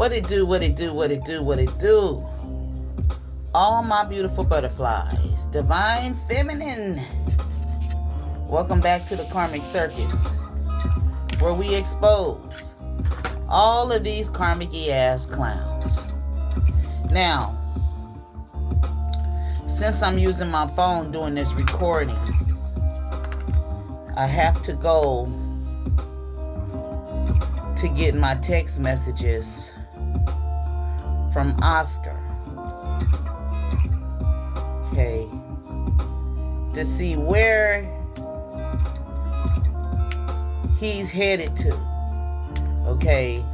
What it do, what it do, what it do, what it do. All my beautiful butterflies. Divine Feminine. Welcome back to the Karmic Circus, where we expose all of these karmic-y ass clowns. Now, since I'm using my phone doing this recording, I have to go to get my text messages from Oscar. Okay. To see where he's headed to. Okay.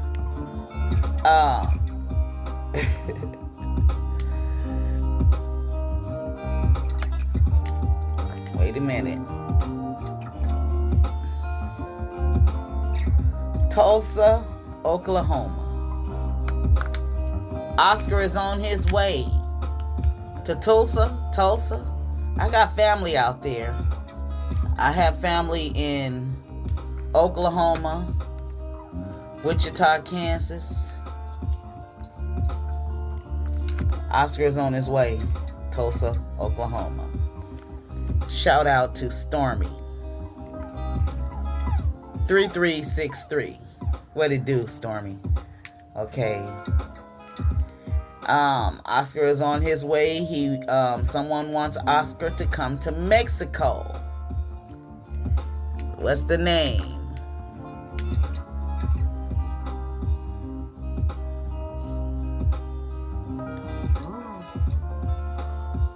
Wait a minute. Tulsa, Oklahoma. Oscar is on his way to Tulsa. I got family out there. I have family in Oklahoma, Wichita, Kansas. Oscar is on his way, Tulsa, Oklahoma. Shout out to Stormy. 3363. What it do, Stormy? Okay. Oscar is on his way. Someone wants Oscar to come to Mexico. What's the name?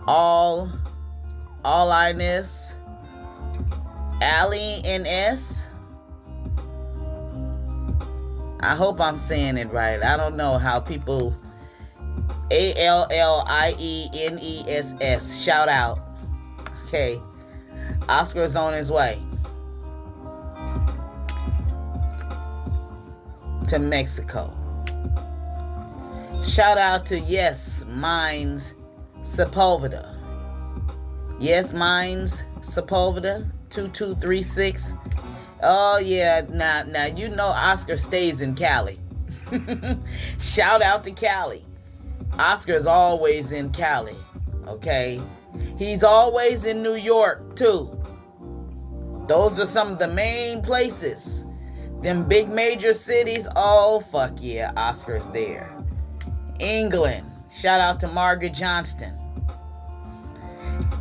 All Iness, Allie NS. I hope I'm saying it right. I don't know how people. ALLIENESS. Shout out. Okay. Oscar's on his way to Mexico. Shout out to Yes Minds Sepulveda. Yes Minds Sepulveda 2236. Oh yeah, now you know Oscar stays in Cali. Shout out to Cali. Oscar is always in Cali, okay? He's always in New York, too. Those are some of the main places. Them big major cities, oh, fuck yeah, Oscar's there. England, shout out to Margaret Johnston.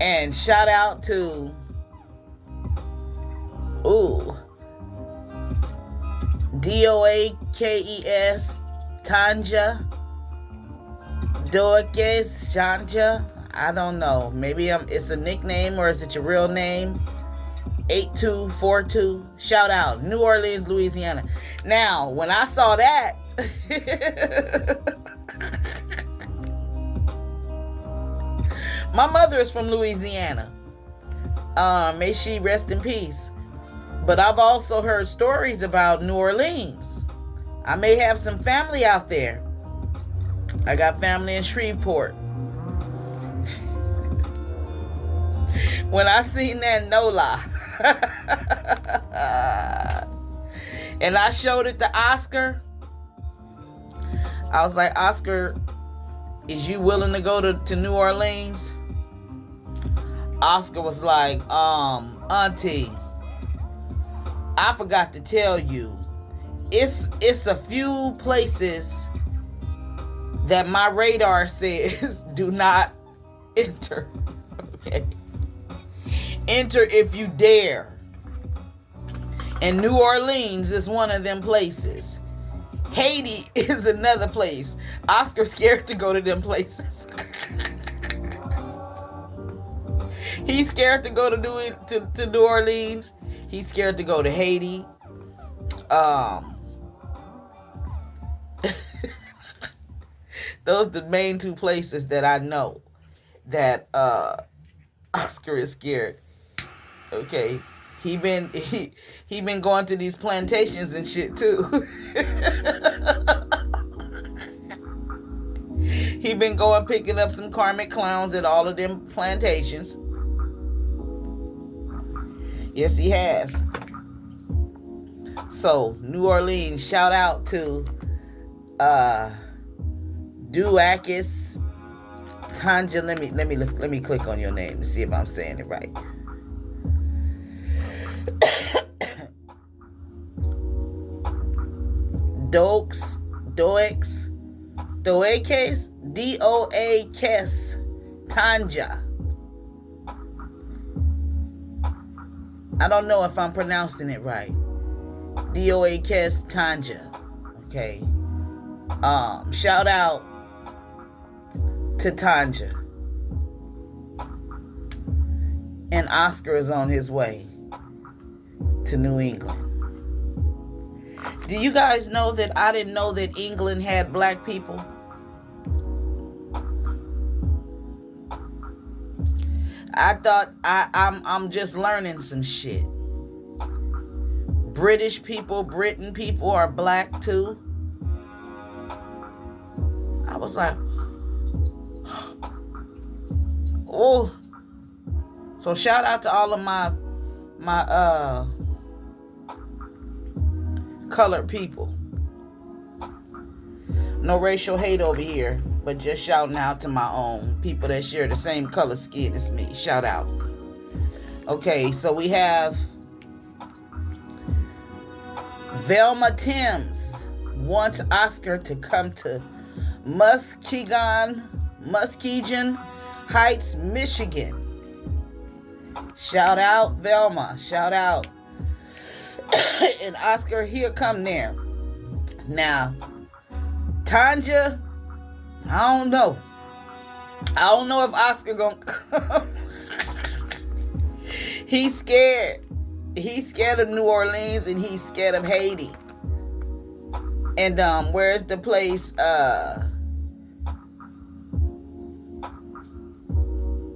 And shout out to, DOAKES, Tanja. Dorcas, Shanja, I don't know. Maybe it's a nickname or is it your real name? 8242. Shout out. New Orleans, Louisiana. Now, when I saw that, my mother is from Louisiana. May she rest in peace. But I've also heard stories about New Orleans. I may have some family out there. I got family in Shreveport. When I seen that NOLA and I showed it to Oscar, I was like, Oscar, is you willing to go to New Orleans? Oscar was like, Auntie, I forgot to tell you, it's a few places that my radar says do not enter. Okay. Enter if you dare. And New Orleans is one of them places. Haiti is another place. Oscar's scared to go to them places. He's scared to go to New Orleans. He's scared to go to Haiti. Those are the main two places that I know that Oscar is scared. Okay. He been going to these plantations and shit too. He been going picking up some karmic clowns at all of them plantations. Yes, he has. So, New Orleans, shout out to Duakis, Tanja. Let me click on your name to see if I'm saying it right. Doakes, Doakes, Doakes, Tanja. I don't know if I'm pronouncing it right. Doakes, Tanja. Okay. Shout out to Tanja. And Oscar is on his way to New England. Do you guys know that I didn't know that England had black people? I thought I'm just learning some shit. British people, Britain people are black too. I was like, oh. So shout out to all of my colored people. No racial hate over here, but just shouting out to my own people that share the same color skin as me. Shout out. Okay, so we have Velma Timms wants Oscar to come to Muskegon Heights, Michigan. Shout out, Velma. Shout out. And Oscar, he'll come there. Now, Tanja, I don't know. I don't know if Oscar gonna come. He's scared. He's scared of New Orleans and he's scared of Haiti. And where's the place?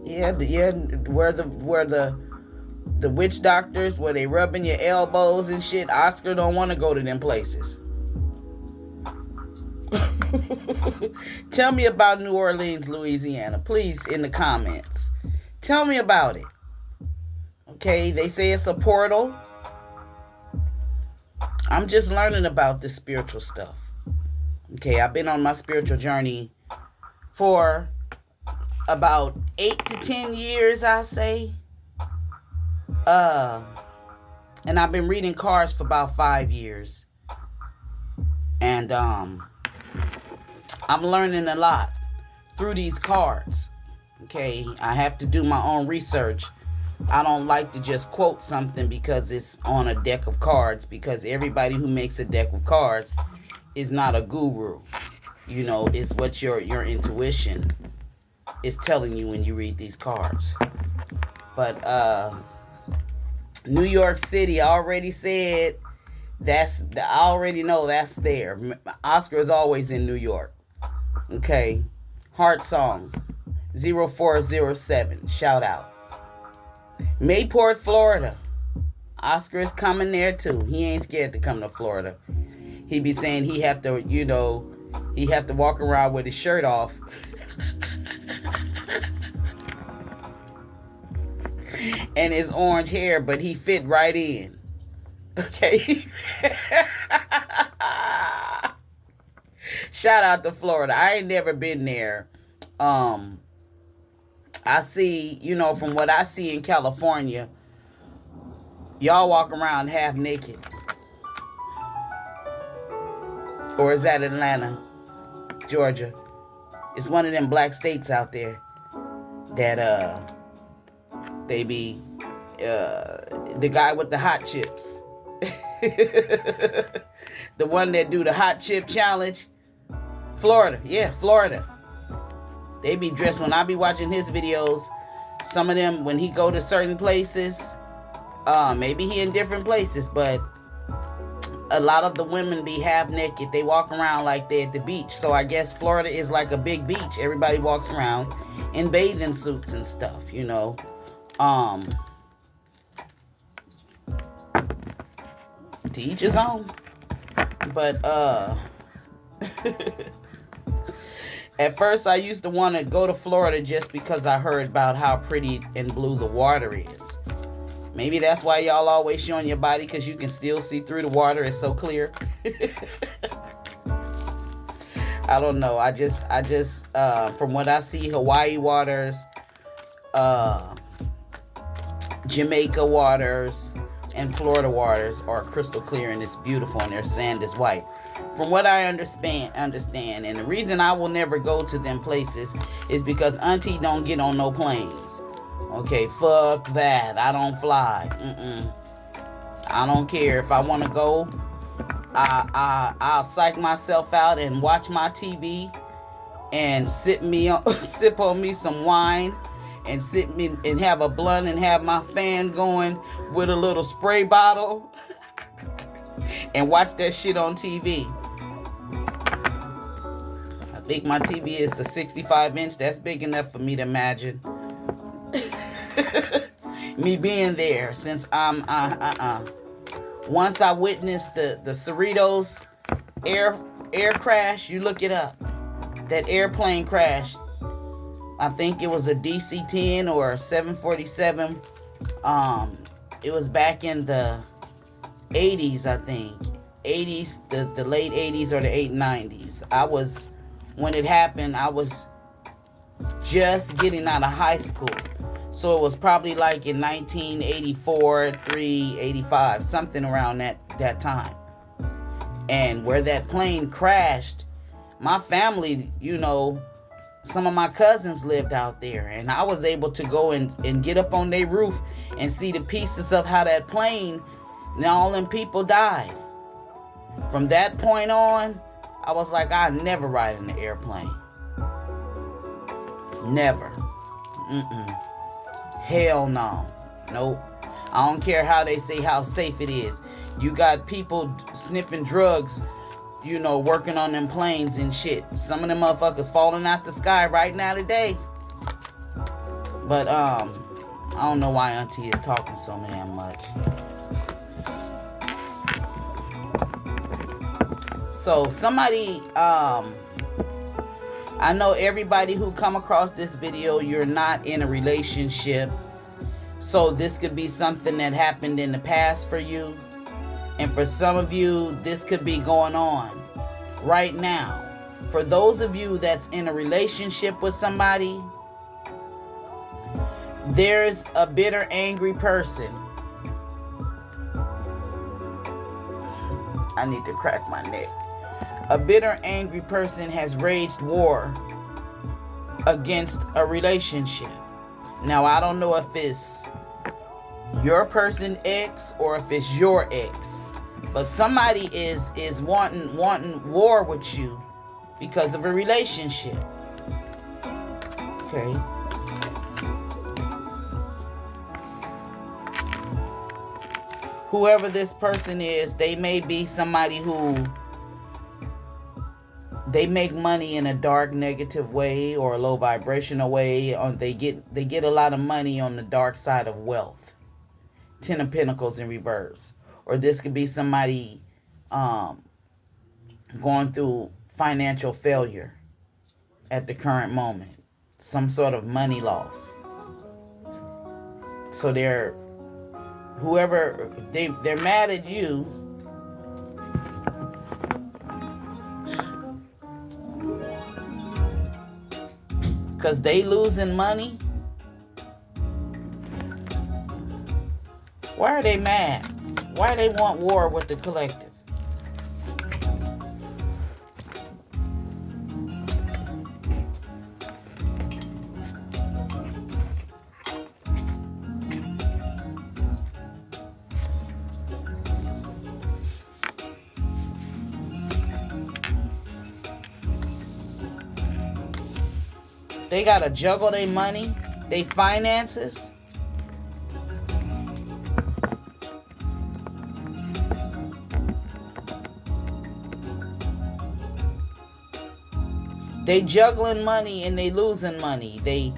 Where the witch doctors, where they rubbing your elbows and shit. Oscar don't want to go to them places. Tell me about New Orleans, Louisiana, please, in the comments. Tell me about it. Okay, they say it's a portal. I'm just learning about this spiritual stuff. Okay, I've been on my spiritual journey for about 8 to 10 years, I say. And I've been reading cards for about 5 years. And I'm learning a lot through these cards. Okay, I have to do my own research. I don't like to just quote something because it's on a deck of cards, because everybody who makes a deck of cards is not a guru. You know, it's what your intuition is telling you when you read these cards. But New York City, I already said I already know that's there. Oscar is always in New York. Okay. Heart Song 0407. Shout out. Mayport, Florida. Oscar is coming there too. He ain't scared to come to Florida. He be saying he have to walk around with his shirt off. And his orange hair, but he fit right in. Okay. Shout out to Florida. I ain't never been there. I see, from what I see in California, y'all walk around half naked. Or is that Atlanta, Georgia? It's one of them black states out there that they be the guy with the hot chips. The one that do the hot chip challenge. Florida. Yeah, Florida. They be dressed, when I be watching his videos, some of them, when he go to certain places, maybe he in different places, but a lot of the women be half naked. They walk around like they at the beach. So I guess Florida is like a big beach. Everybody walks around in bathing suits and stuff, To each his own. But at first I used to want to go to Florida just because I heard about how pretty and blue the water is. Maybe that's why y'all always showing your body, because you can still see through the water. It's so clear. I don't know. I just from what I see, Hawaii waters, Jamaica waters, and Florida waters are crystal clear, and it's beautiful, and their sand is white. From what I understand, and the reason I will never go to them places is because Auntie don't get on no planes. Okay, fuck that. I don't fly. I don't care. If I want to go, I'll psych myself out and watch my TV and sip on me some wine and and have a blunt and have my fan going with a little spray bottle and watch that shit on TV. I think my TV is a 65-inch. That's big enough for me to imagine me being there, since I'm once I witnessed the Cerritos air crash. You look it up. That airplane crashed. I think it was a DC-10 or a 747. It was back in the 80s, I think. 80s, the late 80s or the 90s. When it happened, I was just getting out of high school. So it was probably like in 1984, 85, something around that time. And where that plane crashed, my family, some of my cousins lived out there. And I was able to go and get up on their roof and see the pieces of how that plane, and all them people died. From that point on, I was like, I'll never ride in the airplane. Never. Hell no. Nope. I don't care how they say how safe it is. You got people sniffing drugs, working on them planes and shit. Some of them motherfuckers falling out the sky right now today. But I don't know why Auntie is talking so damn much. So somebody, I know everybody who come across this video, you're not in a relationship. So this could be something that happened in the past for you. And for some of you, this could be going on right now. For those of you that's in a relationship with somebody, there's a bitter, angry person. I need to crack my neck. A bitter, angry person has waged war against a relationship. Now, I don't know if it's your person X or if it's your ex, but somebody is wanting war with you because of a relationship. Okay. Whoever this person is, they may be somebody who they make money in a dark, negative way or a low vibrational way, or they get a lot of money on the dark side of wealth. 10 of Pentacles in reverse. Or this could be somebody going through financial failure at the current moment. Some sort of money loss. So they're mad at you. Because they losing money. Why are they mad? Why they want war with the collective? They gotta juggle their money, their finances. They juggling money and they losing money. They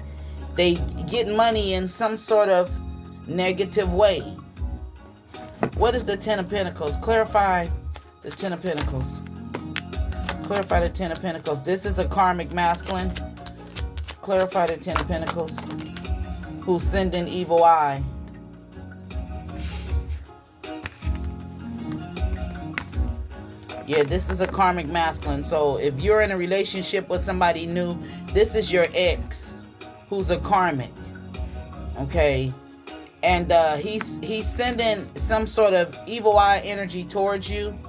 get money in some sort of negative way. What is the 10 of Pentacles? Clarify the 10 of Pentacles. Clarify the 10 of Pentacles. This is a karmic masculine. Clarify the 10 of Pentacles. Who's sending evil eye. Yeah, this is a karmic masculine. So if you're in a relationship with somebody new, this is your ex who's a karmic. Okay? And he's sending some sort of evil eye energy towards you.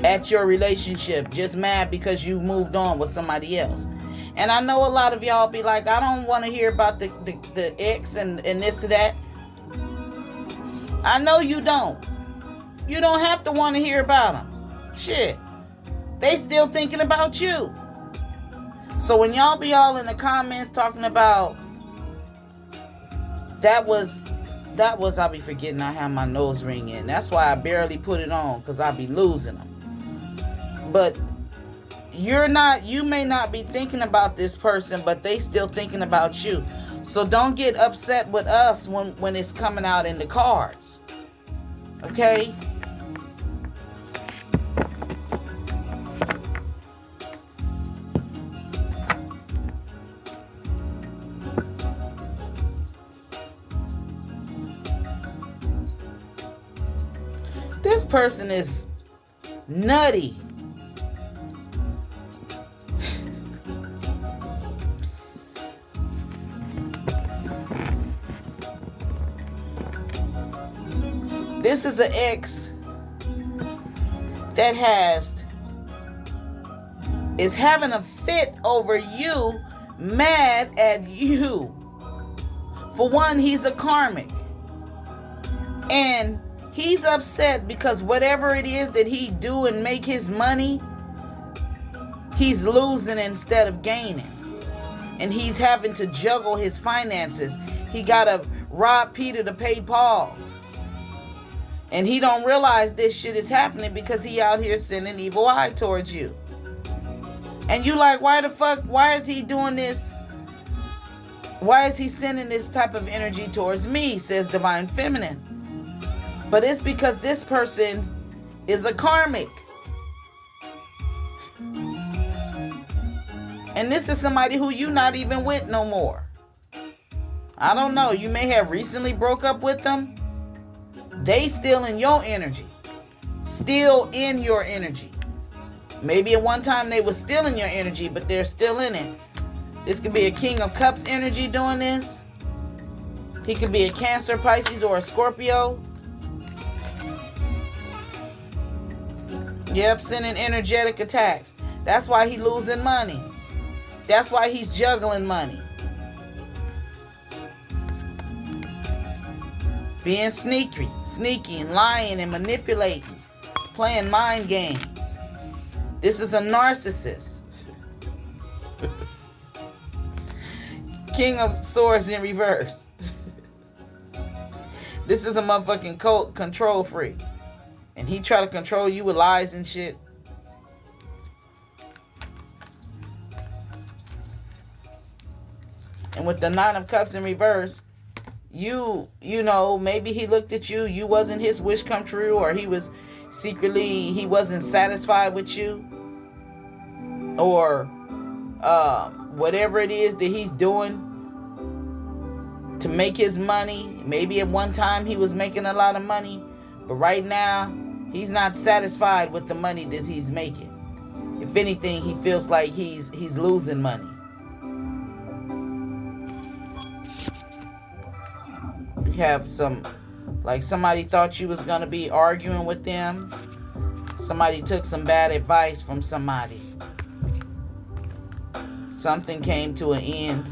At your relationship. Just mad because you moved on with somebody else. And I know a lot of y'all be like, I don't want to hear about the ex and this and that. I know you don't. You don't have to want to hear about them. Shit. They still thinking about you. So when y'all be all in the comments talking about that was I be forgetting I have my nose ring in. That's why I barely put it on, because I be losing them. But you may not be thinking about this person, but they still thinking about you. So don't get upset with us when it's coming out in the cards. Okay? This person is nutty. This is an ex that is having a fit over you, mad at you. For one, he's a karmic. And he's upset because whatever it is that he do and make his money, he's losing instead of gaining. And he's having to juggle his finances. He got to rob Peter to pay Paul. And he don't realize this shit is happening because he out here sending evil eye towards you. And you like, why is he doing this? Why is he sending this type of energy towards me, says Divine Feminine. But it's because this person is a karmic. And this is somebody who you not even with no more. I don't know. You may have recently broke up with them. They still in your energy. Still in your energy. Maybe at one time they were still in your energy, but they're still in it. This could be a King of Cups energy doing this. He could be a Cancer, Pisces, or a Scorpio. Yep, sending energetic attacks. That's why he's losing money. That's why he's juggling money. Being sneaky and lying and manipulating. Playing mind games. This is a narcissist. King of Swords in reverse. This is a motherfucking cult control freak. And he try to control you with lies and shit. And with the Nine of Cups in reverse, you know, maybe he looked at you, you wasn't his wish come true, or he wasn't satisfied with you, or whatever it is that he's doing to make his money. Maybe at one time he was making a lot of money, but right now he's not satisfied with the money that he's making. If anything, he feels like he's losing money. You have somebody thought you was going to be arguing with them. Somebody took some bad advice from somebody. Something came to an end.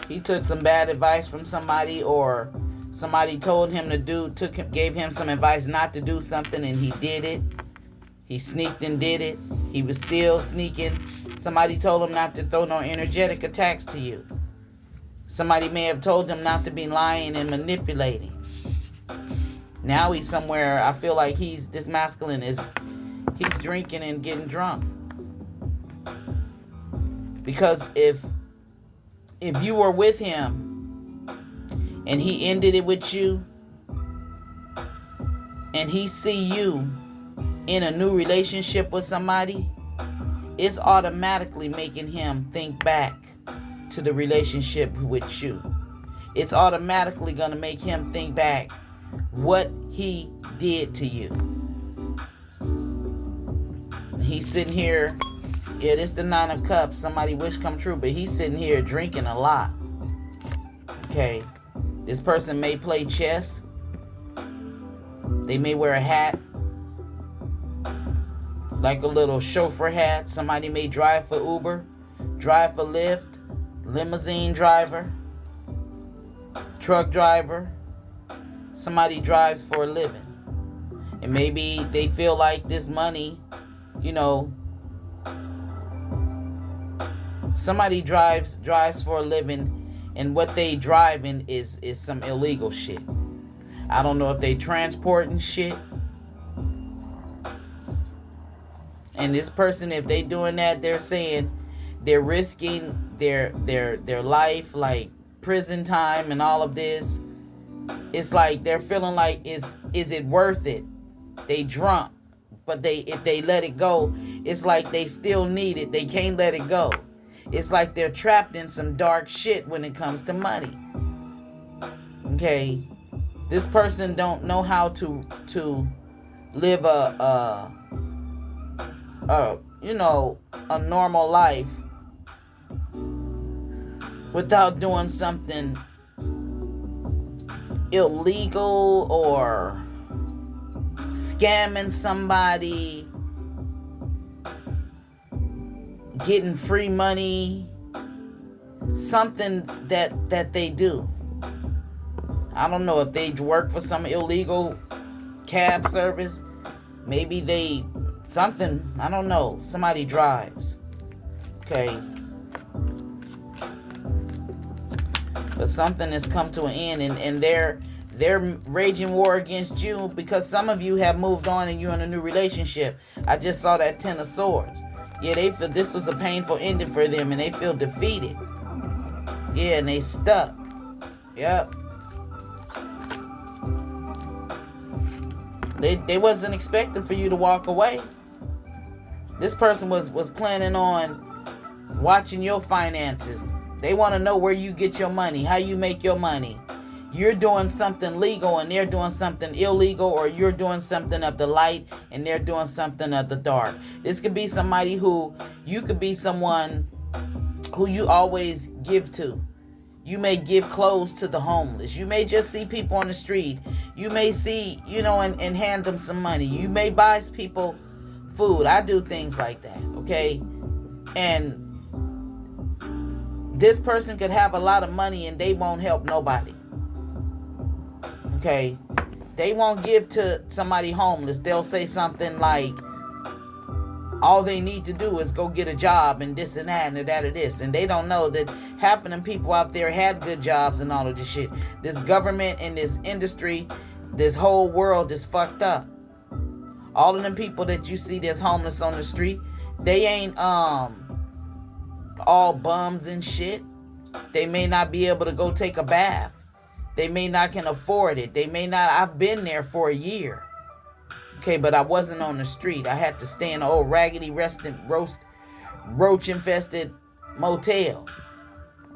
He took some bad advice from somebody, or somebody told him gave him some advice not to do something, and he did it. He sneaked and did it. He was still sneaking. Somebody told him not to throw no energetic attacks to you. Somebody may have told him not to be lying and manipulating. Now he's somewhere, I feel like this masculine he's drinking and getting drunk. Because if you were with him and he ended it with you, and he see you in a new relationship with somebody, it's automatically making him think back to the relationship with you. It's automatically going to make him think back what he did to you. He's sitting here. Yeah, this the 9 of Cups. Somebody wish come true, but he's sitting here drinking a lot. Okay. This person may play chess. They may wear a hat, like a little chauffeur hat. Somebody may drive for Uber, drive for Lyft, limousine driver, truck driver. Somebody drives for a living. And maybe they feel like this money, you know, somebody drives for a living, and what they driving is some illegal shit. I don't know if they transporting shit. And this person, if they doing that, they're saying they're risking their life, like prison time and all of this. It's like they're feeling like, is it worth it? They drunk, but if they let it go, it's like they still need it. They can't let it go. It's like they're trapped in some dark shit when it comes to money. Okay, this person don't know how to live a normal life without doing something illegal or scamming somebody, getting free money, something that they do. I don't know if they work for some illegal cab service. Maybe something, I don't know. Somebody drives. Okay. But something has come to an end, and they're raging war against you because some of you have moved on and you're in a new relationship. I just saw that 10 of Swords. Yeah, they feel this was a painful ending for them, and they feel defeated. Yeah, and they stuck. Yep. They wasn't expecting for you to walk away. This person was planning on watching your finances. They want to know where you get your money, how you make your money. You're doing something legal and they're doing something illegal, or you're doing something of the light and they're doing something of the dark. This could be somebody you could be someone who you always give to. You may give clothes to the homeless. You may just see people on the street. You may see, and hand them some money. You may buy people food. I do things like that, okay? And this person could have a lot of money and they won't help nobody. Okay? They won't give to somebody homeless. They'll say something like, all they need to do is go get a job and this and that and that or this. And they don't know that half of them people out there had good jobs and all of this shit. This government and this industry, this whole world is fucked up. All of them people that you see that's homeless on the street, they ain't all bums and shit. They may not be able to go take a bath. They may not can afford it. They may not. I've been there for a year. Okay, but I wasn't on the street. I had to stay in an old raggedy roach infested motel.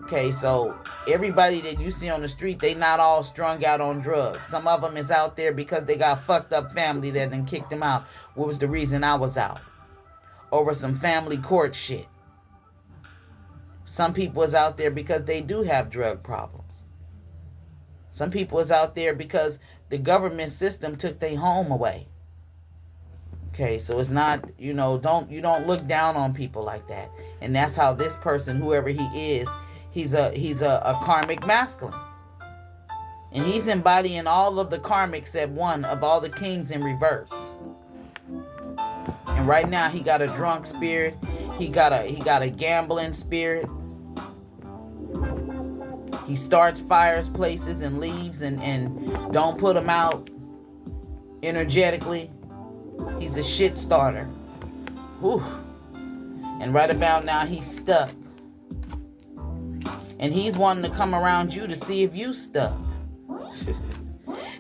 Okay, so everybody that you see on the street, they not all strung out on drugs. Some of them is out there because they got fucked up family that then kicked them out. What was the reason I was out? Over some family court shit. Some people is out there because they do have drug problems. Some people is out there because the government system took their home away. Okay, so it's not, you don't look down on people like that. And that's how this person, whoever he is, he's a karmic masculine. And he's embodying all of the karmic except one of all the kings in reverse. And right now he got a drunk spirit. He got a gambling spirit. He starts fires places and leaves and don't put them out energetically. He's a shit starter. Whew. And right about now he's stuck. And he's wanting to come around you to see if you stuck.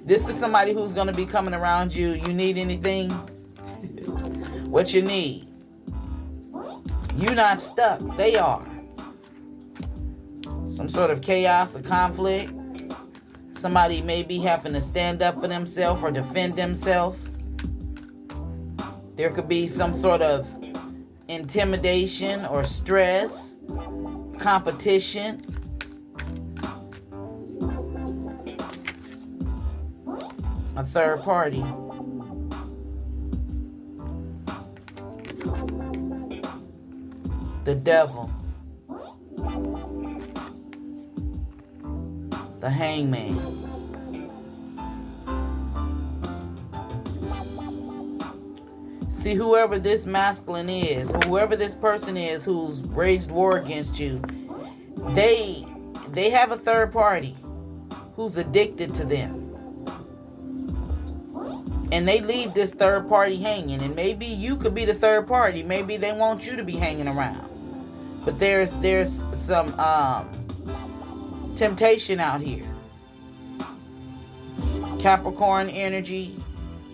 This is somebody who's going to be coming around you. You need anything? What you need? You're not stuck. They are. Some sort of chaos or conflict. Somebody may be having to stand up for themselves or defend themselves. There could be some sort of intimidation or stress, competition. A third party. The devil. The hangman. See, whoever this masculine is, whoever this person is who's waged war against you, they have a third party who's addicted to them. And they leave this third party hanging. And maybe you could be the third party. Maybe they want you to be hanging around. But there's some temptation out here. Capricorn energy,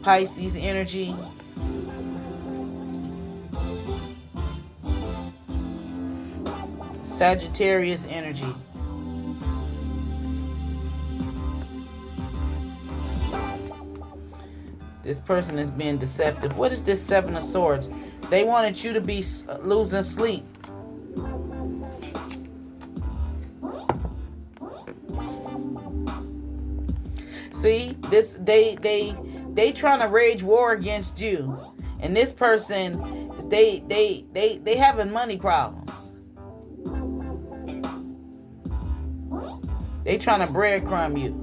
Pisces energy. Sagittarius energy. This person is being deceptive. What is this Seven of Swords? They wanted you to be losing sleep. See, this they trying to wage war against you, and this person, they having money problems. They trying to breadcrumb you.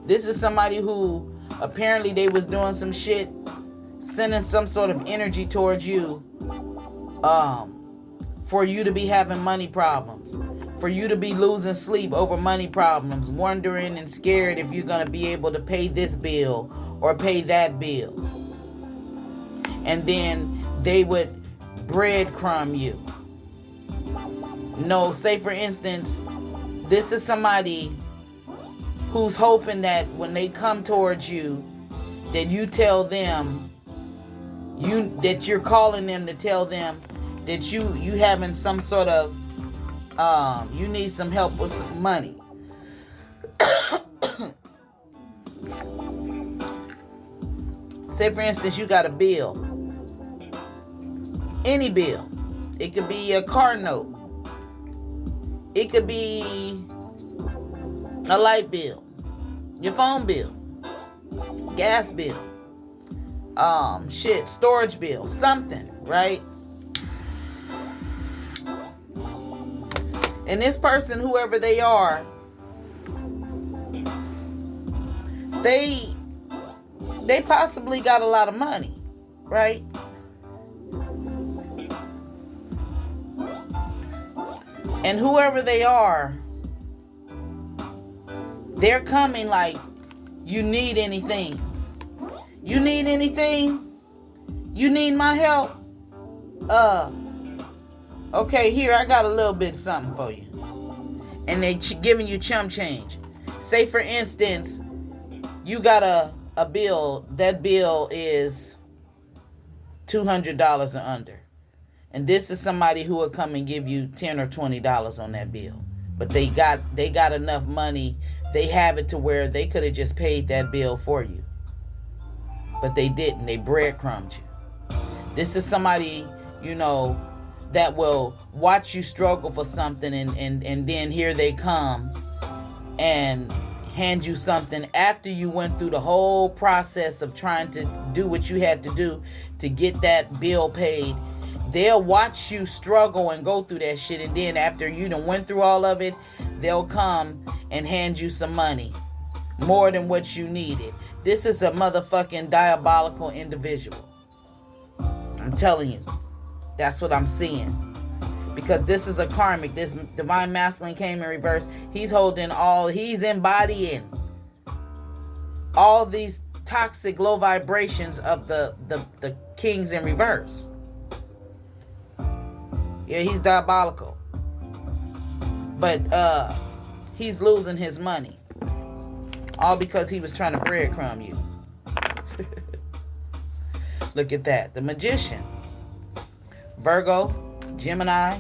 This is somebody who apparently they was doing some shit, sending some sort of energy towards you, for you to be having money problems, for you to be losing sleep over money problems, wondering and scared if you're going to be able to pay this bill or pay that bill. And then they would breadcrumb you. No, say for instance, this is somebody who's hoping that when they come towards you, that you tell them, that you're calling them to tell them that you having some sort of, you need some help with some money. Say for instance, you got a bill. Any bill. It could be a car note. It could be a light bill, your phone bill, gas bill, storage bill, something, right? And this person, whoever they are, they possibly got a lot of money, right? And whoever they are, they're coming like, you need anything? You need anything? You need my help? Okay, here, I got a little bit of something for you. And they giving you chump change. Say, for instance, you got a bill. That bill is $200 or under. And this is somebody who will come and give you $10 or $20 on that bill. But they got enough money. They have it to where they could have just paid that bill for you. But they didn't. They breadcrumbed you. This is somebody, that will watch you struggle for something and then here they come and hand you something after you went through the whole process of trying to do what you had to do to get that bill paid. They'll watch you struggle and go through that shit, and then after you done went through all of it, they'll come and hand you some money. More than what you needed. This is a motherfucking diabolical individual. I'm telling you. That's what I'm seeing. Because this is a karmic. This divine masculine came in reverse. He's embodying all these toxic low vibrations of the kings in reverse. Yeah, he's diabolical. But he's losing his money. All because he was trying to breadcrumb you. Look at that. The Magician. Virgo, Gemini.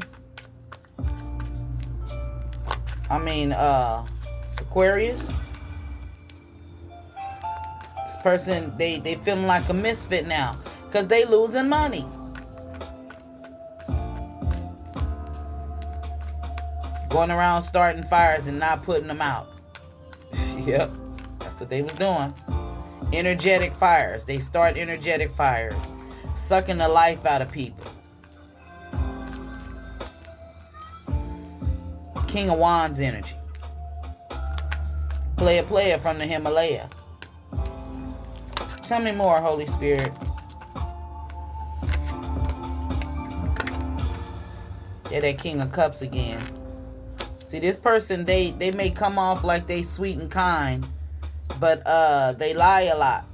Aquarius. This person, they feeling like a misfit now because they losing money. Going around starting fires and not putting them out. Yep, that's what they was doing. Energetic fires. They start energetic fires. Sucking the life out of people. King of Wands energy. Player from the Himalaya. Tell me more, Holy Spirit. Yeah, that King of Cups again. See, this person, they may come off like they sweet and kind, but they lie a lot.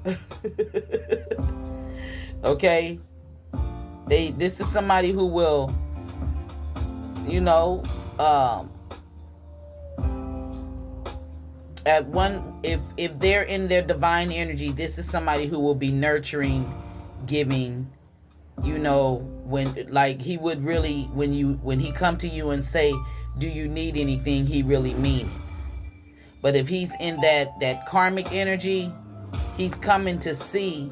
Okay? This is somebody who will, if they're in their divine energy, this is somebody who will be nurturing, giving, when he would really, when he come to you and say, do you need anything, he really mean it. But if he's in that karmic energy, he's coming to see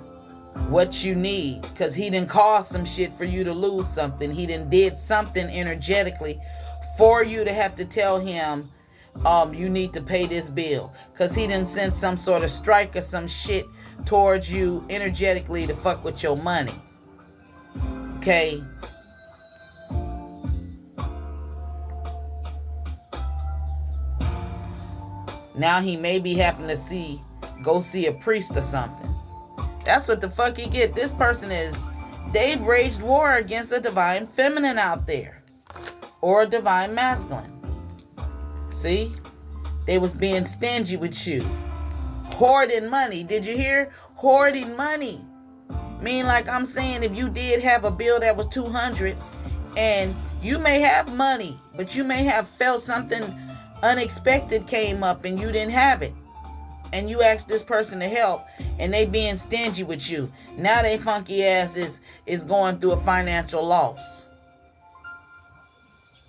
what you need, because he done caused some shit for you to lose something. He done did something energetically for you to have to tell him, you need to pay this bill, because he done sent some sort of strike or some shit towards you energetically to fuck with your money. Okay? Now he may be having to go see a priest or something. That's what the fuck he get. This person they've waged war against a divine feminine out there. Or a divine masculine. See? They was being stingy with you. Hoarding money. Did you hear? Hoarding money. Mean like I'm saying, if you did have a bill that was $200 and you may have money, but you may have felt something unexpected came up and you didn't have it, and you asked this person to help and they being stingy with you. Now they funky ass is going through a financial loss.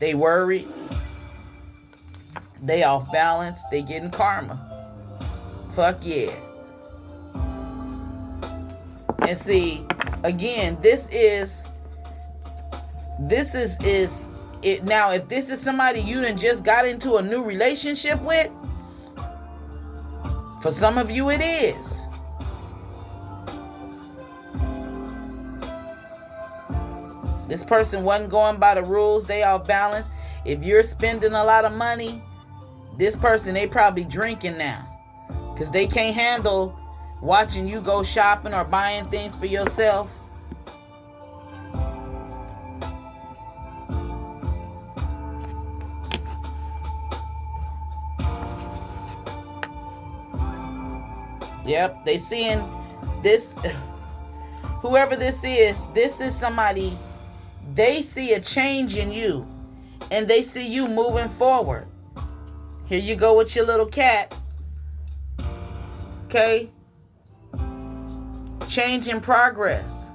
They worried, they off balance, they getting karma. Fuck yeah. And see, again, this is it. Now, if this is somebody you done just got into a new relationship with, for some of you it is. This person wasn't going by the rules. They off balance. If you're spending a lot of money, this person, they probably drinking now, because they can't handle watching you go shopping or buying things for yourself. Yep, they seeing this. Whoever this is somebody, they see a change in you and they see you moving forward. Here you go with your little cat. Okay? Change in progress.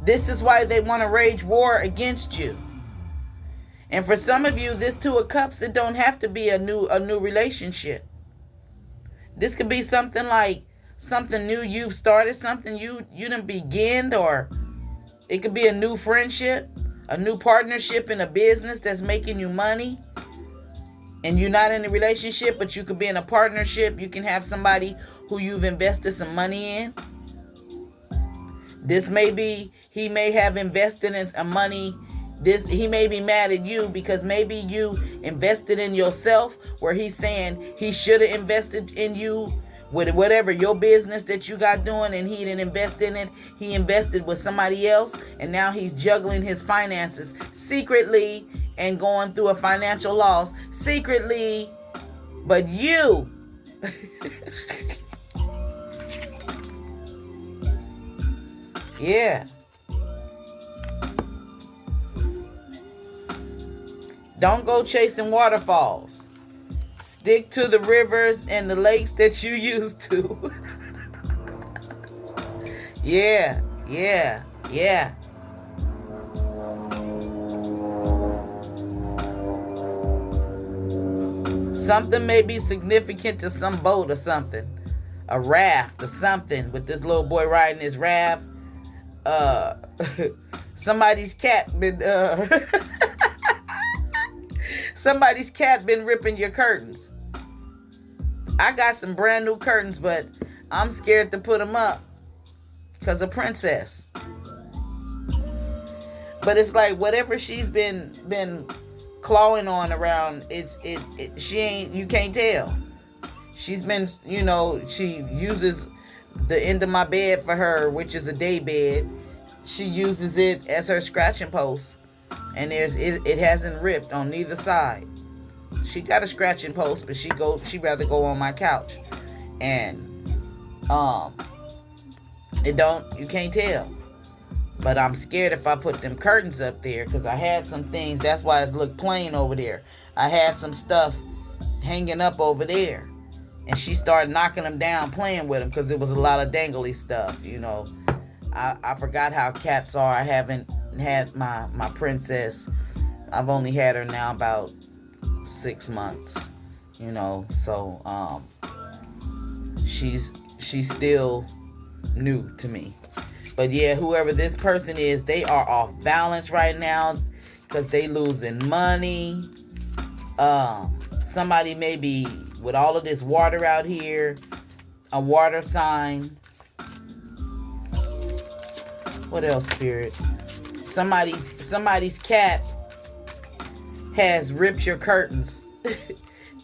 This is why they want to wage war against you. And for some of you, this Two of Cups, it don't have to be a new relationship. This could be something like something new you've started, something you done beginned, or it could be a new friendship, a new partnership in a business that's making you money. And you're not in a relationship, but you could be in a partnership. You can have somebody who you've invested some money in. This may be, he may have invested in some money. He may be mad at you because maybe you invested in yourself, where he's saying he should have invested in you with whatever your business that you got doing, and he didn't invest in it. He invested with somebody else, and now he's juggling his finances secretly and going through a financial loss secretly. But you yeah. Don't go chasing waterfalls. Stick to the rivers and the lakes that you used to. Yeah, yeah, yeah. Something may be significant to some boat or something. A raft or something with this little boy riding his raft. Somebody's cat been somebody's cat been ripping your curtains. I got some brand new curtains, but I'm scared to put them up because of Princess. But it's like whatever she's been clawing on around, she ain't, you can't tell. She's been, she uses the end of my bed for her, which is a day bed. She uses it as her scratching post, and it hasn't ripped on neither side. She got a scratching post, but she rather go on my couch, and you can't tell. But I'm scared if I put them curtains up there, because I had some things. That's why it's looked plain over there. I had some stuff hanging up over there, and she started knocking them down, playing with them, because it was a lot of dangly stuff. I forgot how cats are. I haven't had my Princess. I've only had her now about 6 months. So she's still new to me. But yeah, whoever this person is, they are off balance right now because they losing money. Somebody may be with all of this water out here, a water sign. What else, Spirit? Somebody's cat has ripped your curtains.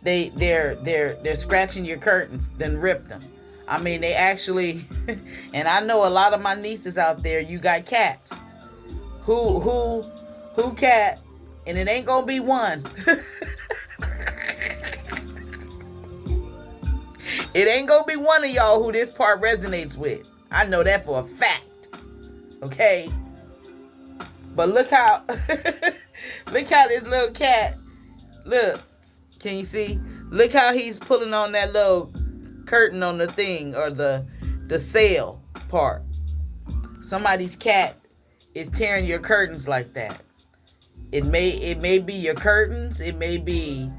They're scratching your curtains, then ripped them. I mean, they actually, and I know a lot of my nieces out there, you got cats. Who cat, and it ain't gonna be one. It ain't gonna be one of y'all who this part resonates with. I know that for a fact. Okay? But look how, look how this little cat, look, can you see? Look how he's pulling on that little curtain on the thing, or the sail part. Somebody's cat is tearing your curtains like that. It may be your curtains. It may be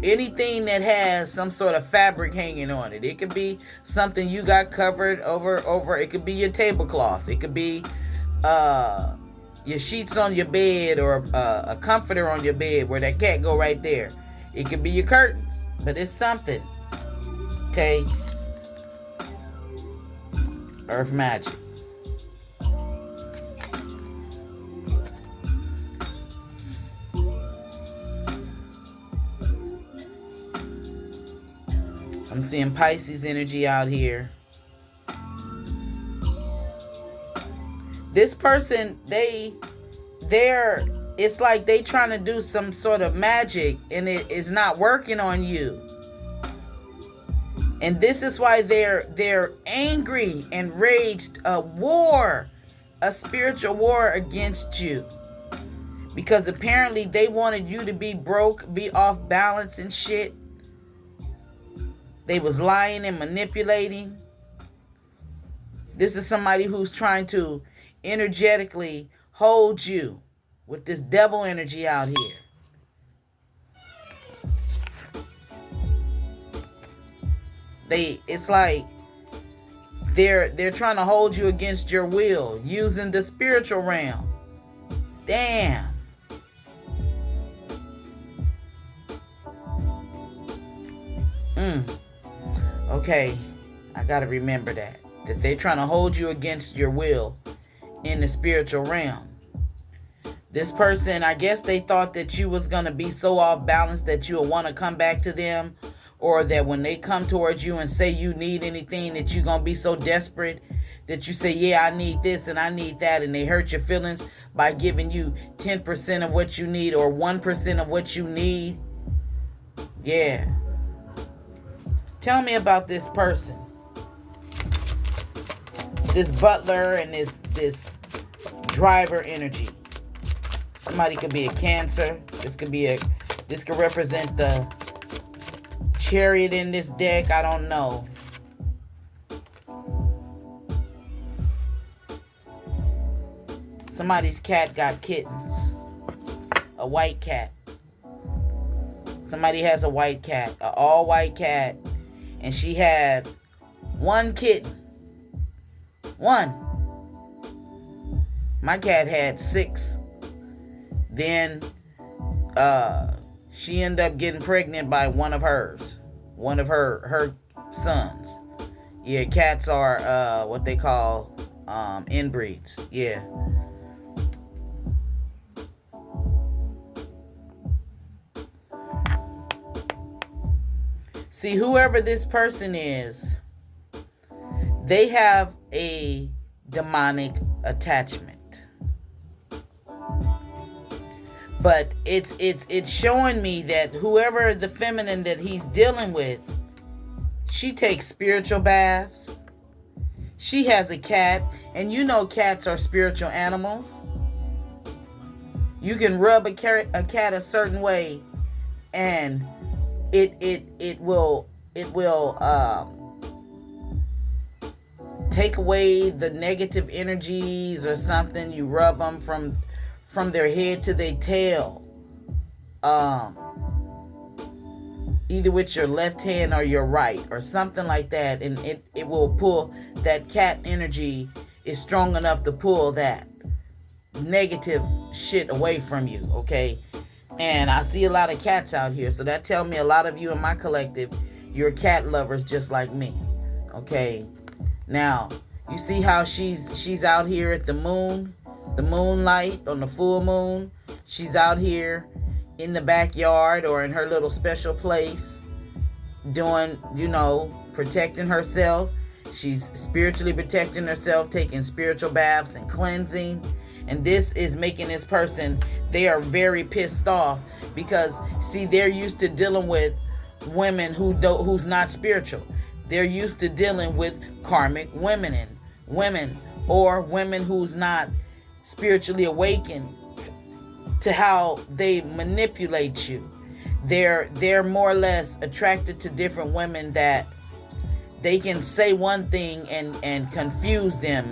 anything that has some sort of fabric hanging on it. It could be something you got covered over. It could be your tablecloth. It could be your sheets on your bed, or a comforter on your bed where that cat go right there. It could be your curtains, but it's something. Okay? Earth magic. I'm seeing Pisces energy out here. This person, it's like they trying to do some sort of magic, and it is not working on you. And this is why they're angry and raged a spiritual war against you. Because apparently they wanted you to be broke, be off balance and shit. They was lying and manipulating. This is somebody who's trying to energetically hold you with this devil energy out here. It's like they're trying to hold you against your will using the spiritual realm. Damn. Okay, I gotta remember that they're trying to hold you against your will in the spiritual realm. This person, I guess they thought that you was gonna be so off balance that you'll want to come back to them, or that when they come towards you and say you need anything, that you're gonna be so desperate that you say, yeah, I need this and I need that, and they hurt your feelings by giving you 10% of what you need or 1% of what you need. Yeah. Tell me about this person. This butler and this driver energy. Somebody could be a Cancer. This could be a This could represent the Chariot in this deck. I don't know. Somebody's cat got kittens. A white cat. Somebody has a white cat. An all-white cat. And she had one kitten. One. My cat had 6. Then she ended up getting pregnant by one of hers. One of her sons. Yeah, cats are what they call inbreeds. Yeah. See, whoever this person is, they have a demonic attachment. But it's showing me that whoever the feminine that he's dealing with, she takes spiritual baths. She has a cat, and you know cats are spiritual animals. You can rub a cat a certain way, and it will take away the negative energies or something. You rub them from their head to their tail, either with your left hand or your right or something like that, and it will pull. That cat energy is strong enough to pull that negative shit away from you. Okay. And I see a lot of cats out here. So that tells me a lot of you in my collective, you're cat lovers just like me. Okay. Now, you see how she's out here at the moon, the moonlight on the full moon. She's out here in the backyard or in her little special place doing, protecting herself. She's spiritually protecting herself, taking spiritual baths and cleansing. And this is making this person, they are very pissed off because, see, they're used to dealing with women who's not spiritual. They're used to dealing with karmic women or women who's not spiritually awakened to how they manipulate you. They're more or less attracted to different women that they can say one thing and confuse them,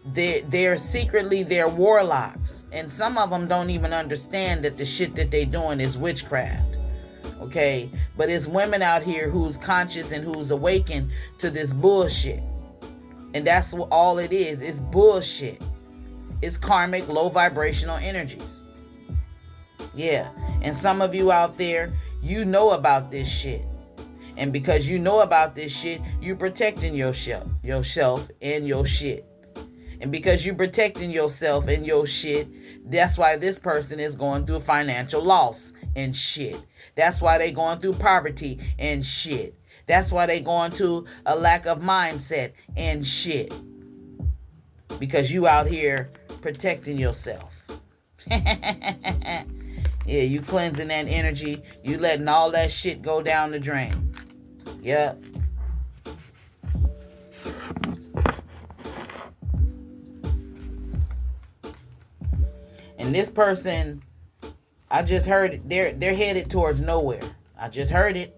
They're secretly, they're warlocks. And some of them don't even understand that the shit that they doing is witchcraft. Okay? But it's women out here who's conscious and who's awakened to this bullshit. And that's what all it is. It's bullshit. It's karmic, low vibrational energies. Yeah. And some of you out there, you know about this shit. And because you know about this shit, you're protecting yourself and your shit. And because you're protecting yourself and your shit, that's why this person is going through financial loss and shit. That's why they're going through poverty and shit. That's why they're going through a lack of mindset and shit. Because you out here protecting yourself. Yeah, you cleansing that energy. You letting all that shit go down the drain. Yep. And this person, I just heard it, they're headed towards nowhere. I just heard it.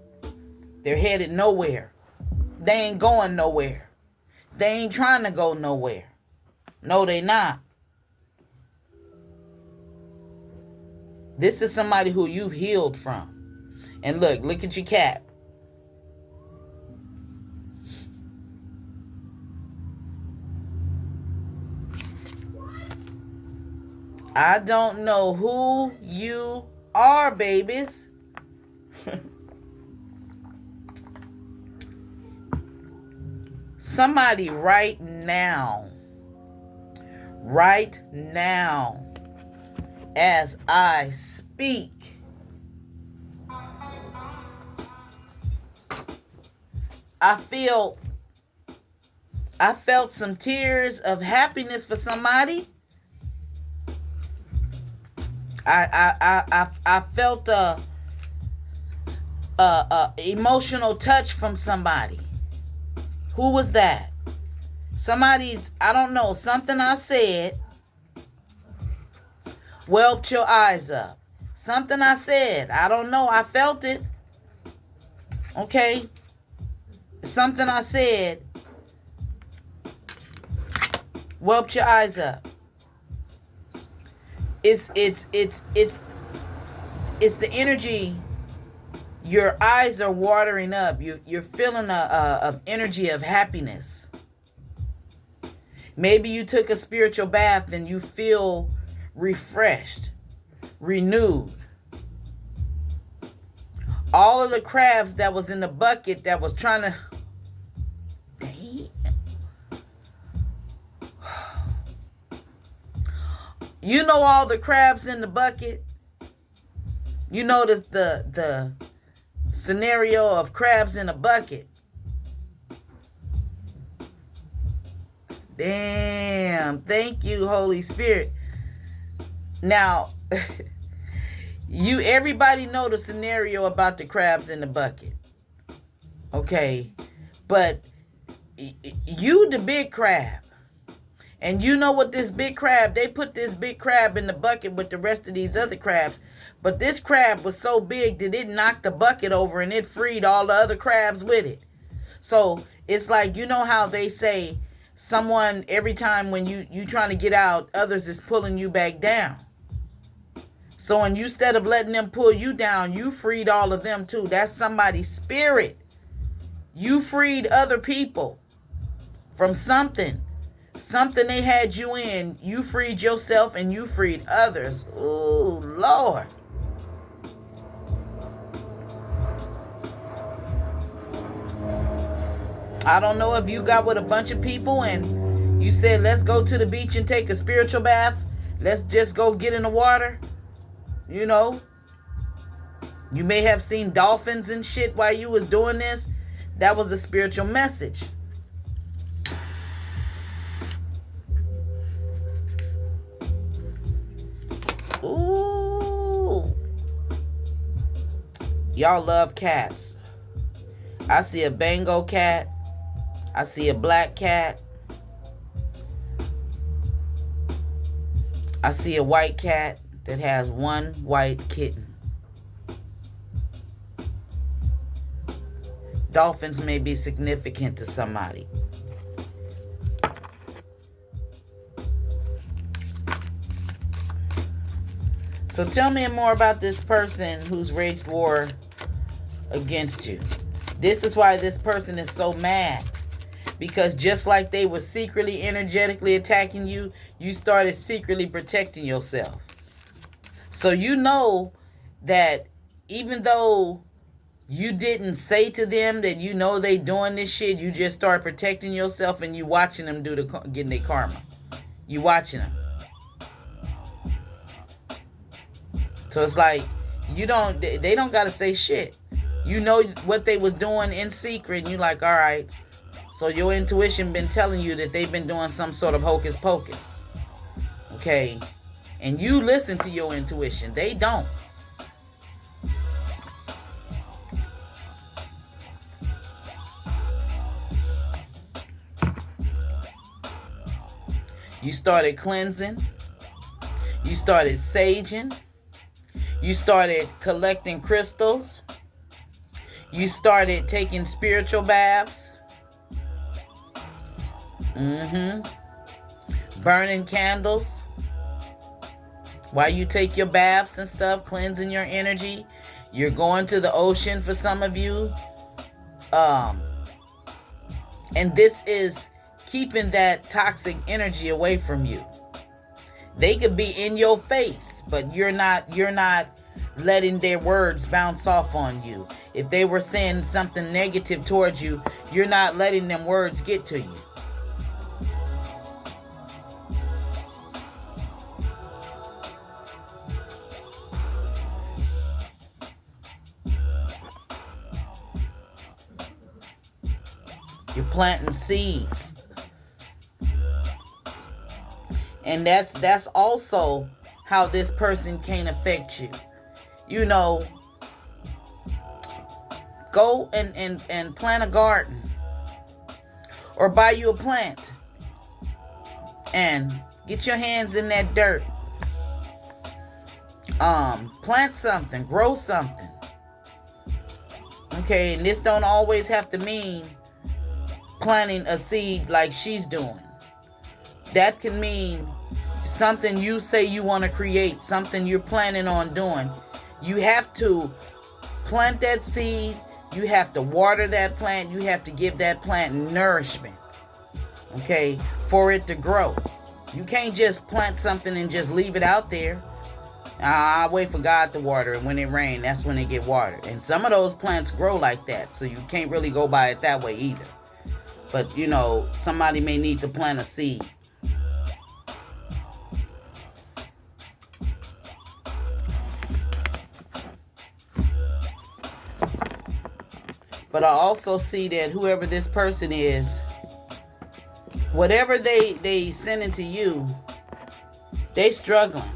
They're headed nowhere. They ain't going nowhere. They ain't trying to go nowhere. No, they not. This is somebody who you've healed from. And look at your cat. I don't know who you are, babies. Somebody right now, as I speak, I felt some tears of happiness for somebody. I felt a emotional touch from somebody. Who was that? Somebody's, I don't know, something I said whelped your eyes up. Something I said. I don't know. I felt it. Okay. Something I said. Whelped your eyes up. It's the energy. Your eyes are watering up. You're feeling a energy of happiness. Maybe you took a spiritual bath and you feel refreshed, renewed. All of the crabs that was in the bucket that was trying to... Damn. You know all the crabs in the bucket? You notice the scenario of crabs in a bucket. Damn. Thank you, Holy Spirit. Now, everybody know the scenario about the crabs in the bucket. Okay. But you the big crab. And you know what this big crab, they put this big crab in the bucket with the rest of these other crabs. But this crab was so big that it knocked the bucket over and it freed all the other crabs with it. So it's like, you know how they say someone, every time when you trying to get out, others is pulling you back down. So instead of letting them pull you down, you freed all of them too. That's somebody's spirit. You freed other people from something. Something they had you in. You freed yourself and you freed others. Ooh, Lord. I don't know if you got with a bunch of people and you said, let's go to the beach and take a spiritual bath. Let's just go get in the water. You know, you may have seen dolphins and shit while you was doing this. That was a spiritual message. Ooh. Y'all love cats. I see a Bengal cat. I see a black cat. I see a white cat that has one white kitten. Dolphins may be significant to somebody. So tell me more about this person who's waged war against you. This is why this person is so mad. Because just like they were secretly, energetically attacking you, you started secretly protecting yourself. So you know that even though you didn't say to them that you know they doing this shit, you just start protecting yourself and you watching them getting their karma. You watching them. So it's like they don't gotta say shit. You know what they was doing in secret, and you like, all right. So your intuition been telling you that they've been doing some sort of hocus pocus. Okay. And you listen to your intuition. They don't. You started cleansing. You started saging. You started collecting crystals. You started taking spiritual baths. Burning candles. While you take your baths and stuff, cleansing your energy. You're going to the ocean for some of you. And this is keeping that toxic energy away from you. They could be in your face, but you're not letting their words bounce off on you. If they were saying something negative towards you, you're not letting them words get to you. You're planting seeds. And that's also how this person can affect you. You know, go and plant a garden. Or buy you a plant. And get your hands in that dirt. Plant something, grow something. Okay, and this don't always have to mean planting a seed like she's doing. That can mean something you say you want to create, something you're planning on doing. You have to plant that seed. You have to water that plant. You have to give that plant nourishment, okay, for it to grow. You can't just plant something and just leave it out there. I wait for God to water it. When it rains, that's when it get watered. And some of those plants grow like that, so you can't really go by it that way either. But, you know, somebody may need to plant a seed. But I also see that whoever this person is, whatever they sending to you, they struggling.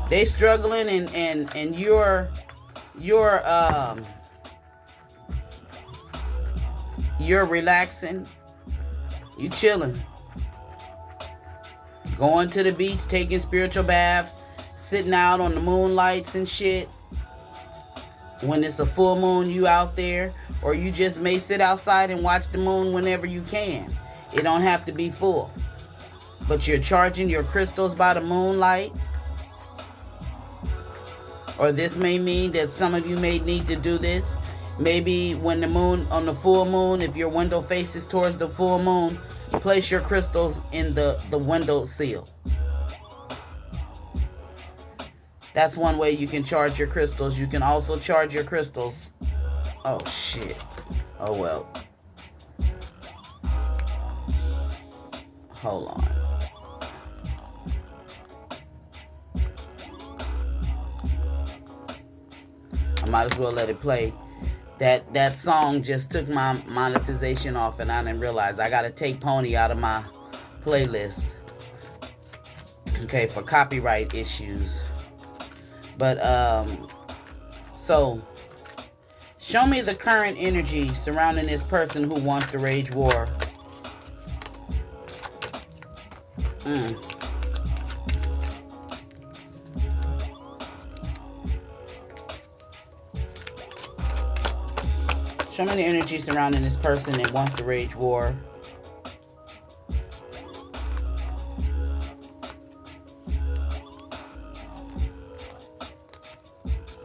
They struggling and you're relaxing. You chilling. Going to the beach, taking spiritual baths, sitting out on the moonlights and shit. When it's a full moon, you out there. Or you just may sit outside and watch the moon whenever you can. It don't have to be full. But you're charging your crystals by the moonlight. Or this may mean that some of you may need to do this. Maybe when the moon, on the full moon, if your window faces towards the full moon, place your crystals in the window sill. That's one way you can charge your crystals. You can also charge your crystals. Oh, shit. Oh, well. Hold on. I might as well let it play. That song just took my monetization off, and I didn't realize. I gotta take Pony out of my playlist. Okay, for copyright issues. But so show me the current energy surrounding this person who wants to wage war. Show me the energy surrounding this person that wants to wage war.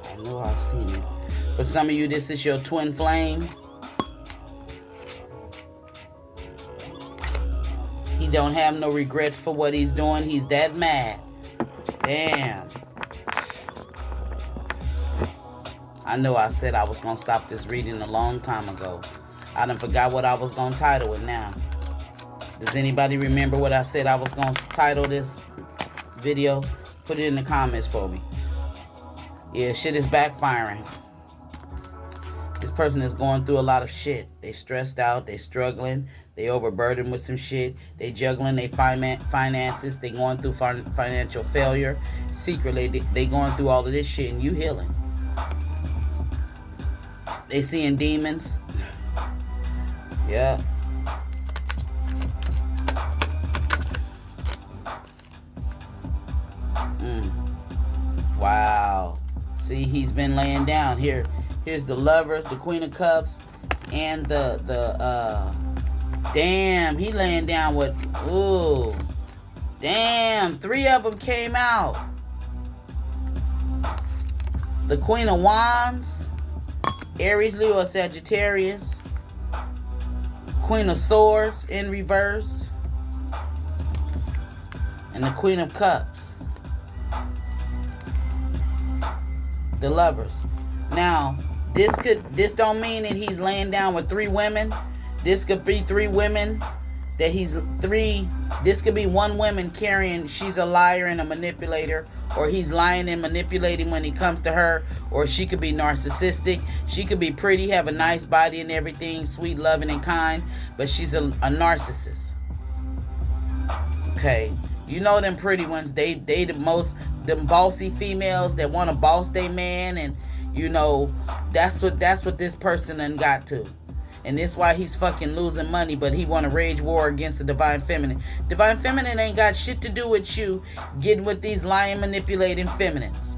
I know I've seen it. For some of you, this is your twin flame. He don't have no regrets for what he's doing. He's that mad. Damn. I know I said I was going to stop this reading a long time ago. I done forgot what I was going to title it now. Does anybody remember what I said I was going to title this video? Put it in the comments for me. Yeah, shit is backfiring. This person is going through a lot of shit. They stressed out. They struggling. They overburdened with some shit. They juggling their finances. They going through financial failure. Secretly, they going through all of this shit, and you healing. They seeing demons. Yeah. Wow. See, he's been laying down here. Here's the Lovers, the Queen of Cups, and the damn, he laying down with, ooh. Damn, 3 of them came out. The Queen of Wands, Aries, Leo, or Sagittarius. Queen of Swords in reverse. And the Queen of Cups. The Lovers. Now, this don't mean that he's laying down with 3 women. This could be 3 women that this could be 1 woman carrying, she's a liar and a manipulator, or he's lying and manipulating when he comes to her, or she could be narcissistic. She could be pretty, have a nice body and everything, sweet, loving, and kind, but she's a narcissist. Okay, you know them pretty ones, they them bossy females that want to boss their man, and you know that's what this person done got to. And this why he's fucking losing money, but he want to rage war against the divine feminine. Divine feminine ain't got shit to do with you getting with these lying, manipulating feminines.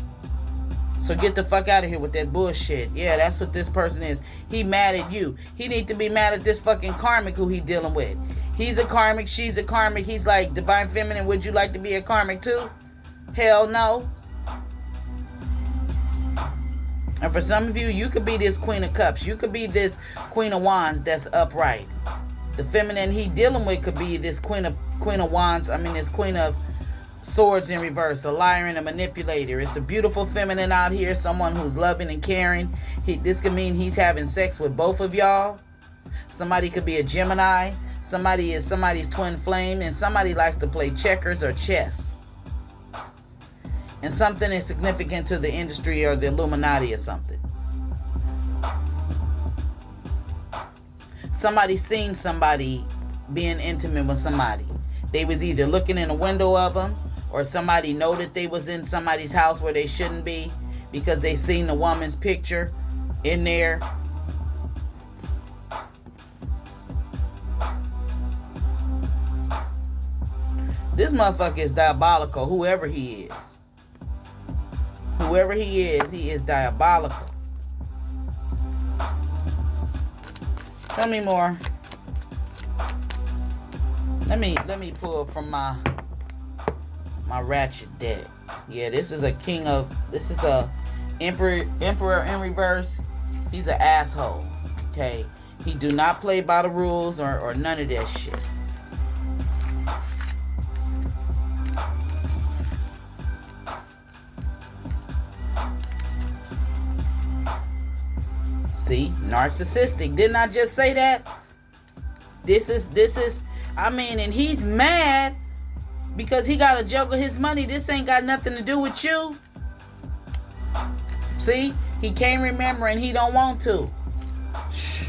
So get the fuck out of here with that bullshit. Yeah, that's what this person is. He mad at you. He need to be mad at this fucking karmic who he dealing with. He's a karmic. She's a karmic. He's like, divine feminine, would you like to be a karmic too? Hell no. And for some of you, you could be this Queen of Cups. You could be this Queen of Wands that's upright. The feminine he dealing with could be this Queen of Wands. I mean, this Queen of Swords in reverse, a liar and a manipulator. It's a beautiful feminine out here, someone who's loving and caring. This could mean he's having sex with both of y'all. Somebody could be a Gemini. Somebody is somebody's twin flame, and somebody likes to play checkers or chess. And something is significant to the industry or the Illuminati or something. Somebody seen somebody being intimate with somebody. They was either looking in a window of them, or somebody know that they was in somebody's house where they shouldn't be because they seen the woman's picture in there. This motherfucker is diabolical, whoever he is. Whoever he is diabolical. Tell me more. Let me pull from my ratchet deck. Yeah, this is a emperor in reverse. He's an asshole. Okay. He do not play by the rules or none of that shit. See, narcissistic. Didn't I just say that? This is, I mean, and he's mad because he got to juggle his money. This ain't got nothing to do with you. See, he can't remember and he don't want to. Shh.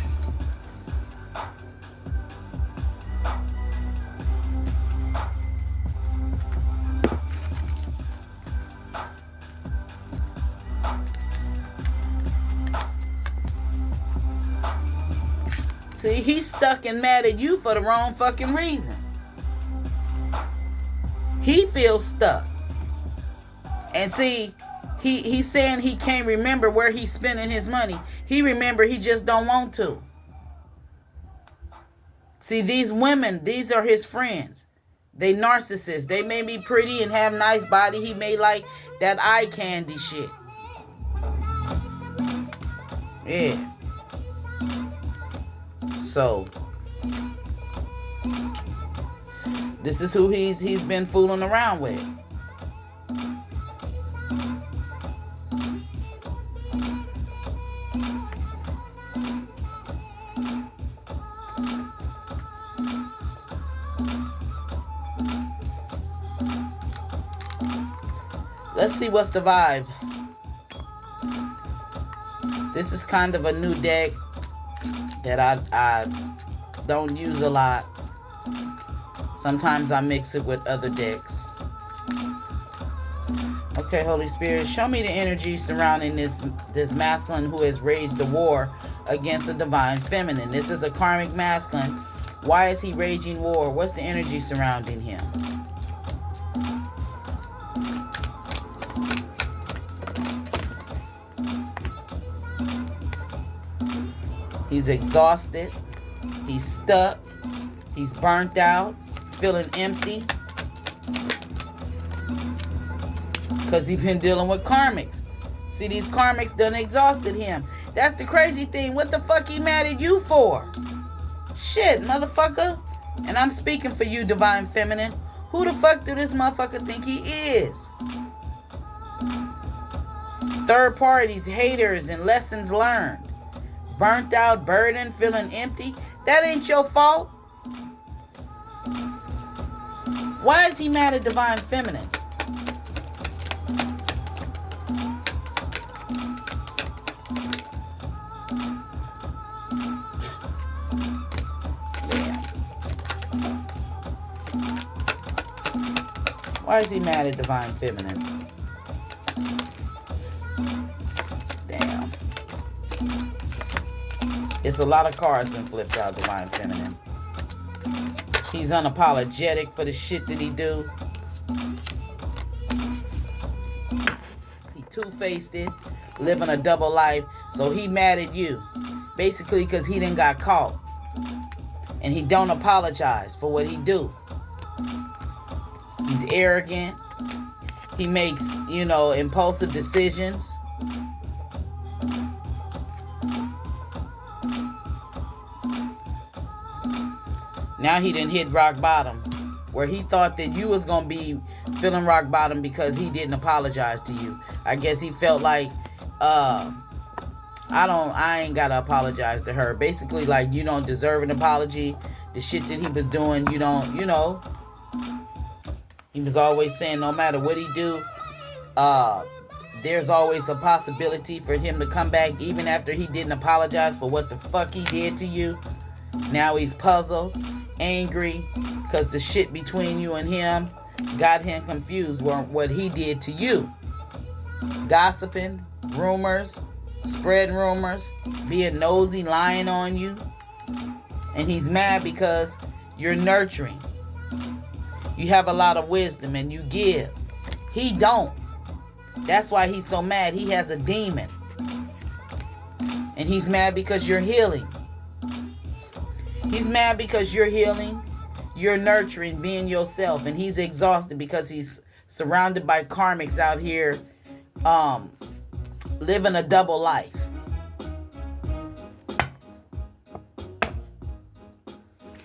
See, he's stuck and mad at you for the wrong fucking reason. He feels stuck. And see, he's saying he can't remember where he's spending his money. He remember, he just don't want to. See, these women, these are his friends. They narcissists. They may be pretty and have nice body. He may like that eye candy shit. Yeah. So, this is who he's been fooling around with. Let's see what's the vibe. This is kind of a new deck that I don't use a lot. Sometimes I mix it with other decks. Okay, Holy Spirit, show me the energy surrounding this masculine who has waged a war against the divine feminine. This is a karmic masculine. Why is he raging war? What's the energy surrounding him? He's exhausted. He's stuck. He's burnt out. Feeling empty. Because he's been dealing with karmics. See, these karmics done exhausted him. That's the crazy thing. What the fuck he mad at you for? Shit, motherfucker. And I'm speaking for you, divine feminine. Who the fuck do this motherfucker think he is? Third parties, haters, and lessons learned. Burnt out, burdened, feeling empty. That ain't your fault. Why is he mad at divine feminine? Why is he mad at divine feminine? Damn. It's a lot of cards been flipped out, Divine Feminine. He's unapologetic for the shit that he do. He two-faced it, living a double life. So he mad at you. Basically because he done got caught. And he don't apologize for what he do. He's arrogant. He makes, impulsive decisions. Now he done hit rock bottom, where he thought that you was going to be feeling rock bottom because he didn't apologize to you. I guess he felt like, I ain't got to apologize to her. Basically, like, you don't deserve an apology. The shit that he was doing, you don't, He was always saying no matter what he do, there's always a possibility for him to come back even after he didn't apologize for what the fuck he did to you. Now he's puzzled, angry, because the shit between you and him got him confused with what he did to you. Gossiping, rumors, spreading rumors, being nosy, lying on you. And he's mad because you're nurturing. You have a lot of wisdom and you give. He don't. That's why he's so mad. He has a demon. And he's mad because you're healing. He's mad because you're healing. You're nurturing, being yourself. And he's exhausted because he's surrounded by karmics out here living a double life.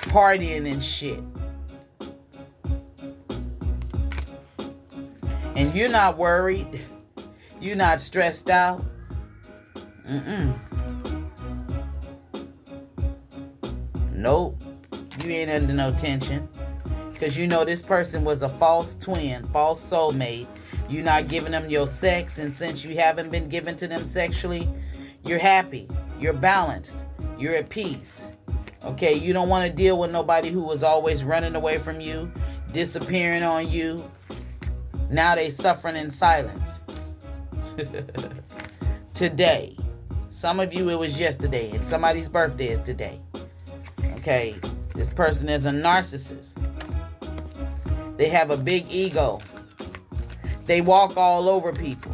Partying and shit. And you're not worried. You're not stressed out. Nope. You ain't under no tension. Because you know this person was a false twin, false soulmate. You're not giving them your sex. And since you haven't been given to them sexually, you're happy. You're balanced. You're at peace. Okay, you don't want to deal with nobody who was always running away from you, disappearing on you. Now they suffering in silence. Today. Some of you it was yesterday, and somebody's birthday is today. Okay, this person is a narcissist. They have a big ego. They walk all over people.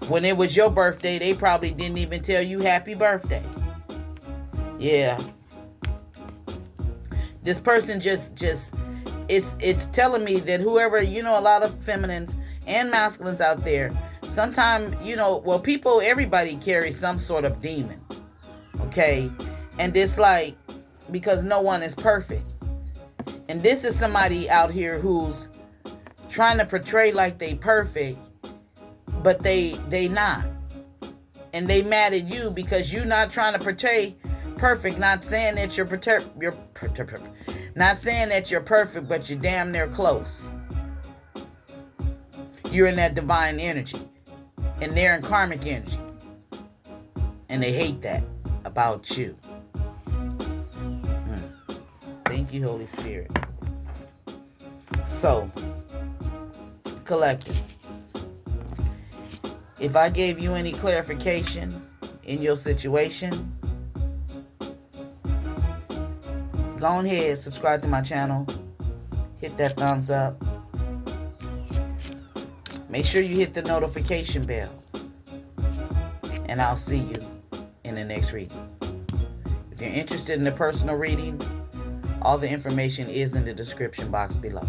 When it was your birthday, they probably didn't even tell you happy birthday. Yeah. This person just it's telling me that whoever, a lot of feminines and masculines out there, sometimes, everybody carries some sort of demon. Okay? And it's like, because no one is perfect. And this is somebody out here who's trying to portray like they perfect, but they not. And they mad at you because you're not trying to portray perfect, not saying that you're not saying that you're perfect, but you're damn near close. You're in that divine energy, and they're in karmic energy, and they hate that about you. Thank you, Holy Spirit. So, collective, if I gave you any clarification in your situation, go ahead, subscribe to my channel. Hit that thumbs up. Make sure you hit the notification bell. And I'll see you in the next reading. If you're interested in the personal reading, all the information is in the description box below.